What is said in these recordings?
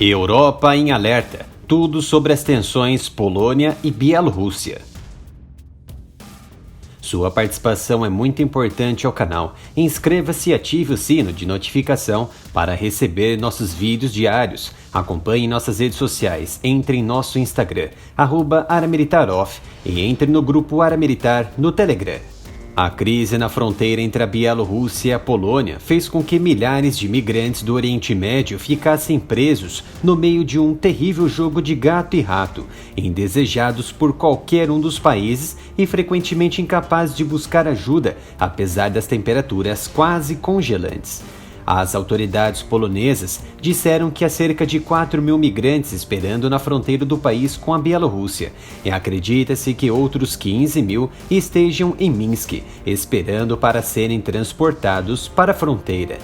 Europa em alerta. Tudo sobre as tensões Polônia e Bielorrússia. Sua participação é muito importante ao canal. Inscreva-se e ative o sino de notificação para receber nossos vídeos diários. Acompanhe nossas redes sociais. Entre em nosso Instagram, @AraMilitarOff, e entre no grupo Aramilitar no Telegram. A crise na fronteira entre a Bielorrússia e a Polônia fez com que milhares de imigrantes do Oriente Médio ficassem presos no meio de um terrível jogo de gato e rato, indesejados por qualquer um dos países e frequentemente incapazes de buscar ajuda, apesar das temperaturas quase congelantes. As autoridades polonesas disseram que há cerca de 4.000 migrantes esperando na fronteira do país com a Bielorrússia, e acredita-se que outros 15.000 estejam em Minsk, esperando para serem transportados para a fronteira.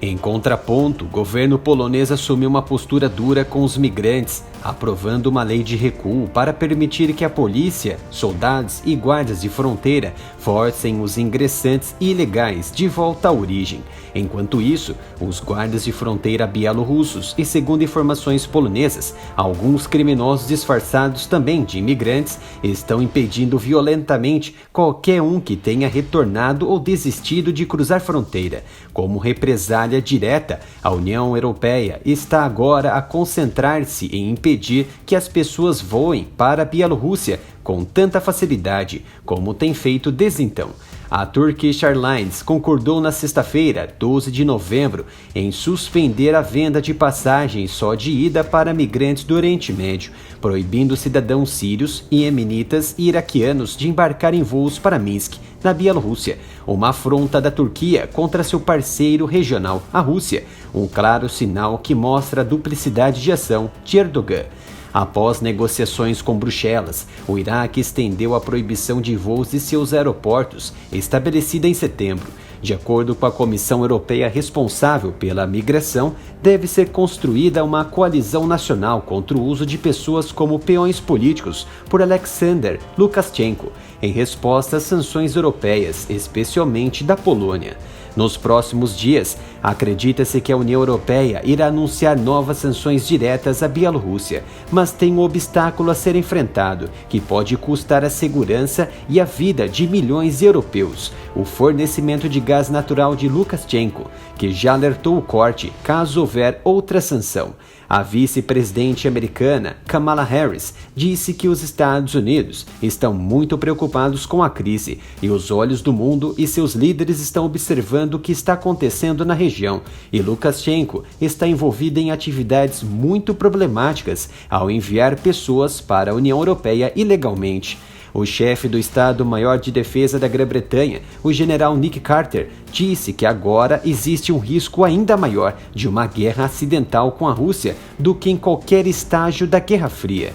Em contraponto, o governo polonês assumiu uma postura dura com os migrantes, aprovando uma lei de recuo para permitir que a polícia, soldados e guardas de fronteira forcem os ingressantes ilegais de volta à origem. Enquanto isso, os guardas de fronteira bielorrussos e, segundo informações polonesas, alguns criminosos disfarçados também de imigrantes estão impedindo violentamente qualquer um que tenha retornado ou desistido de cruzar fronteira. Como represália direta, a União Europeia está agora a concentrar-se em impedir que as pessoas voem para a Bielorrússia com tanta facilidade como tem feito desde então. A Turkish Airlines concordou na sexta-feira, 12 de novembro, em suspender a venda de passagens só de ida para migrantes do Oriente Médio, proibindo cidadãos sírios, iemenitas e iraquianos de embarcar em voos para Minsk, na Bielorrússia, uma afronta da Turquia contra seu parceiro regional, a Rússia, um claro sinal que mostra a duplicidade de ação de Erdogan. Após negociações com Bruxelas, o Iraque estendeu a proibição de voos de seus aeroportos, estabelecida em setembro. De acordo com a Comissão Europeia responsável pela migração, deve ser construída uma coalizão nacional contra o uso de pessoas como peões políticos por Alexander Lukashenko, em resposta às sanções europeias, especialmente da Polônia. Nos próximos dias, acredita-se que a União Europeia irá anunciar novas sanções diretas à Bielorrússia, mas tem um obstáculo a ser enfrentado, que pode custar a segurança e a vida de milhões de europeus: o fornecimento de gás natural de Lukashenko, que já alertou o corte caso houver outra sanção. A vice-presidente americana, Kamala Harris, disse que os Estados Unidos estão muito preocupados com a crise e os olhos do mundo e seus líderes estão observando o que está acontecendo na região, e Lukashenko está envolvido em atividades muito problemáticas ao enviar pessoas para a União Europeia ilegalmente. O chefe do Estado-Maior de Defesa da Grã-Bretanha, o general Nick Carter, disse que agora existe um risco ainda maior de uma guerra acidental com a Rússia do que em qualquer estágio da Guerra Fria.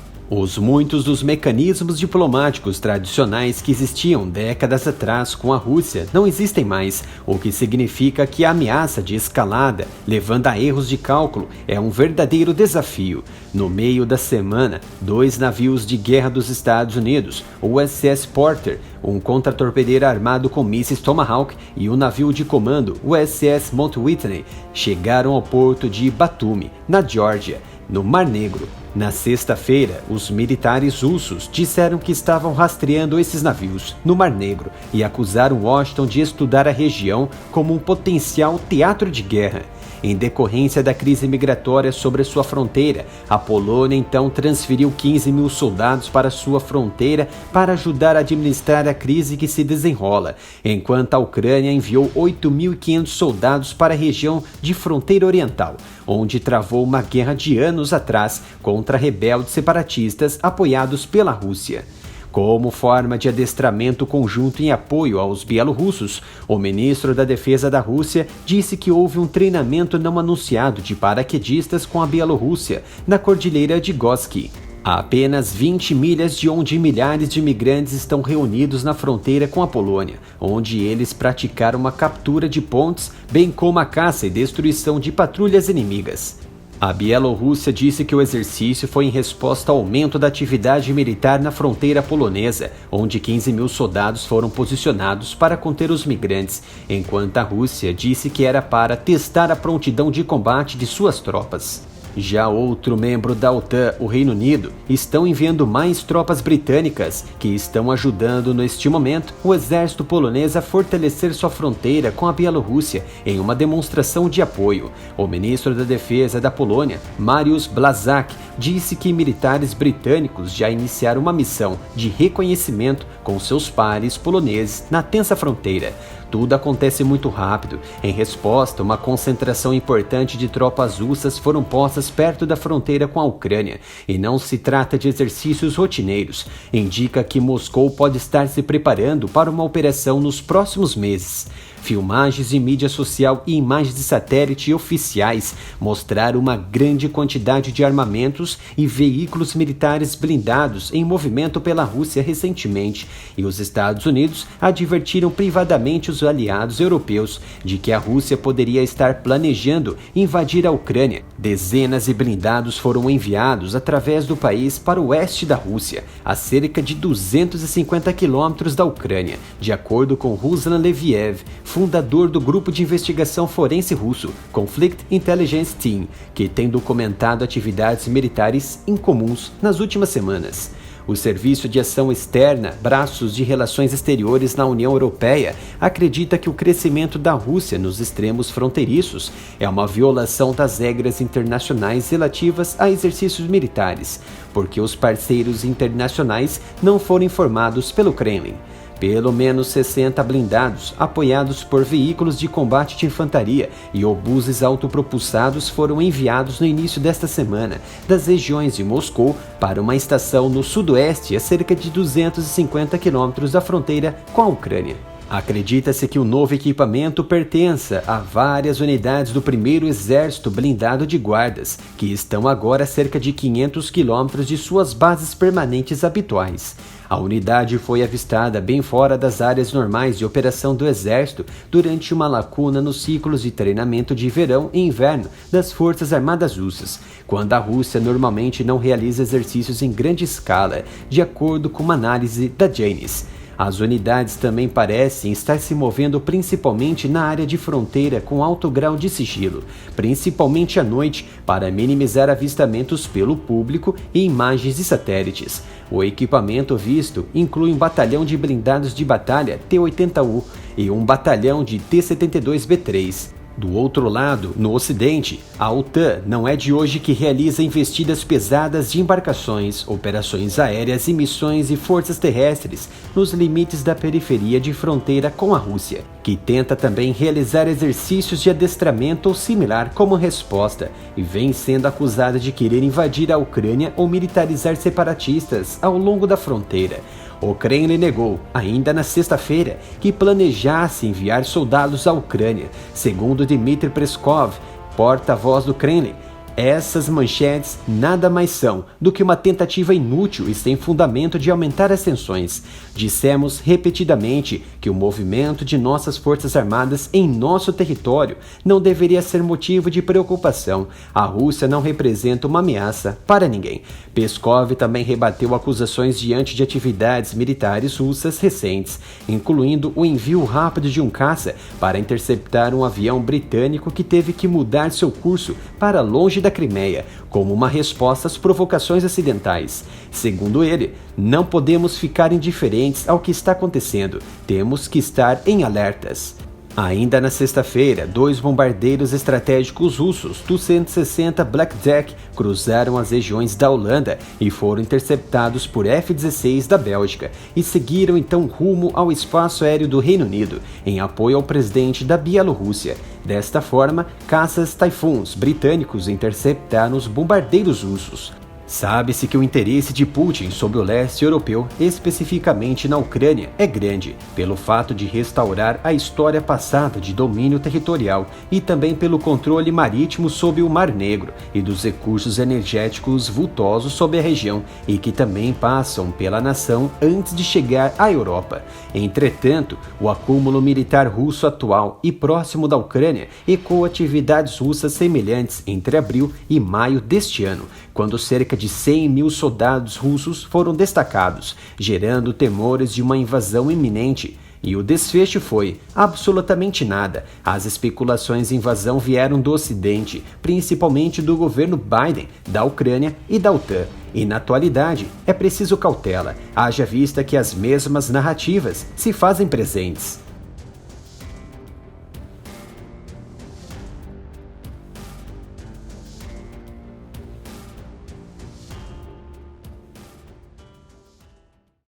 Muitos dos mecanismos diplomáticos tradicionais que existiam décadas atrás com a Rússia não existem mais, o que significa que a ameaça de escalada, levando a erros de cálculo, é um verdadeiro desafio. No meio da semana, 2 navios de guerra dos Estados Unidos, o USS Porter, um contratorpedeiro armado com mísseis Tomahawk, e o navio de comando, o USS Mount Whitney, chegaram ao porto de Batumi, na Geórgia, no Mar Negro. Na sexta-feira, os militares russos disseram que estavam rastreando esses navios no Mar Negro e acusaram Washington de estudar a região como um potencial teatro de guerra. Em decorrência da crise migratória sobre sua fronteira, a Polônia então transferiu 15.000 soldados para sua fronteira para ajudar a administrar a crise que se desenrola, enquanto a Ucrânia enviou 8.500 soldados para a região de fronteira oriental, onde travou uma guerra de anos atrás contra rebeldes separatistas apoiados pela Rússia. Como forma de adestramento conjunto em apoio aos bielorrussos, o ministro da Defesa da Rússia disse que houve um treinamento não anunciado de paraquedistas com a Bielorrússia, na Cordilheira de Goski, a apenas 20 milhas de onde milhares de imigrantes estão reunidos na fronteira com a Polônia, onde eles praticaram uma captura de pontes, bem como a caça e destruição de patrulhas inimigas. A Bielorrússia disse que o exercício foi em resposta ao aumento da atividade militar na fronteira polonesa, onde 15.000 soldados foram posicionados para conter os migrantes, enquanto a Rússia disse que era para testar a prontidão de combate de suas tropas. Já outro membro da OTAN, o Reino Unido, estão enviando mais tropas britânicas que estão ajudando neste momento o exército polonês a fortalecer sua fronteira com a Bielorrússia em uma demonstração de apoio. O ministro da Defesa da Polônia, Mariusz Błaszczak, disse que militares britânicos já iniciaram uma missão de reconhecimento com seus pares poloneses na tensa fronteira. Tudo acontece muito rápido. Em resposta, uma concentração importante de tropas russas foram postas perto da fronteira com a Ucrânia, e não se trata de exercícios rotineiros. Indica que Moscou pode estar se preparando para uma operação nos próximos meses. Filmagens de mídia social e imagens de satélite oficiais mostraram uma grande quantidade de armamentos e veículos militares blindados em movimento pela Rússia recentemente, e os Estados Unidos advertiram privadamente os aliados europeus de que a Rússia poderia estar planejando invadir a Ucrânia. Dezenas de blindados foram enviados através do país para o oeste da Rússia, a cerca de 250 quilômetros da Ucrânia, de acordo com Ruslan Leviev, fundador do grupo de investigação forense russo Conflict Intelligence Team, que tem documentado atividades militares incomuns nas últimas semanas. O Serviço de Ação Externa, Braços de Relações Exteriores na União Europeia, acredita que o crescimento da Rússia nos extremos fronteiriços é uma violação das regras internacionais relativas a exercícios militares, porque os parceiros internacionais não foram informados pelo Kremlin. Pelo menos 60 blindados, apoiados por veículos de combate de infantaria e obuses autopropulsados, foram enviados no início desta semana das regiões de Moscou para uma estação no sudoeste a cerca de 250 quilômetros da fronteira com a Ucrânia. Acredita-se que o novo equipamento pertença a várias unidades do 1º Exército Blindado de Guardas, que estão agora a cerca de 500 quilômetros de suas bases permanentes habituais. A unidade foi avistada bem fora das áreas normais de operação do Exército durante uma lacuna nos ciclos de treinamento de verão e inverno das Forças Armadas Russas, quando a Rússia normalmente não realiza exercícios em grande escala, de acordo com uma análise da Janus. As unidades também parecem estar se movendo principalmente na área de fronteira com alto grau de sigilo, principalmente à noite, para minimizar avistamentos pelo público e imagens de satélites. O equipamento visto inclui um batalhão de blindados de batalha T-80U e um batalhão de T-72B3. Do outro lado, no Ocidente, a OTAN não é de hoje que realiza investidas pesadas de embarcações, operações aéreas e missões de forças terrestres nos limites da periferia de fronteira com a Rússia, que tenta também realizar exercícios de adestramento ou similar como resposta, e vem sendo acusada de querer invadir a Ucrânia ou militarizar separatistas ao longo da fronteira. O Kremlin negou, ainda na sexta-feira, que planejasse enviar soldados à Ucrânia, segundo Dmitry Peskov, porta-voz do Kremlin. Essas manchetes nada mais são do que uma tentativa inútil e sem fundamento de aumentar as tensões. Dissemos repetidamente que o movimento de nossas forças armadas em nosso território não deveria ser motivo de preocupação. A Rússia não representa uma ameaça para ninguém. Peskov também rebateu acusações diante de atividades militares russas recentes, incluindo o envio rápido de um caça para interceptar um avião britânico que teve que mudar seu curso para longe da Crimeia, como uma resposta às provocações ocidentais. Segundo ele, não podemos ficar indiferentes ao que está acontecendo, temos que estar em alertas. Ainda na sexta-feira, 2 bombardeiros estratégicos russos Tu-160 Black Jack cruzaram as regiões da Holanda e foram interceptados por F-16 da Bélgica e seguiram então rumo ao espaço aéreo do Reino Unido, em apoio ao presidente da Bielorrússia. Desta forma, caças Typhoons britânicos interceptaram os bombardeiros russos. Sabe-se que o interesse de Putin sobre o leste europeu, especificamente na Ucrânia, é grande, pelo fato de restaurar a história passada de domínio territorial e também pelo controle marítimo sobre o Mar Negro e dos recursos energéticos vultosos sobre a região e que também passam pela nação antes de chegar à Europa. Entretanto, o acúmulo militar russo atual e próximo da Ucrânia ecoa atividades russas semelhantes entre abril e maio deste ano, quando cerca de 100 mil soldados russos foram destacados, gerando temores de uma invasão iminente. E o desfecho foi absolutamente nada. As especulações de invasão vieram do Ocidente, principalmente do governo Biden, da Ucrânia e da OTAN. E na atualidade é preciso cautela, haja vista que as mesmas narrativas se fazem presentes.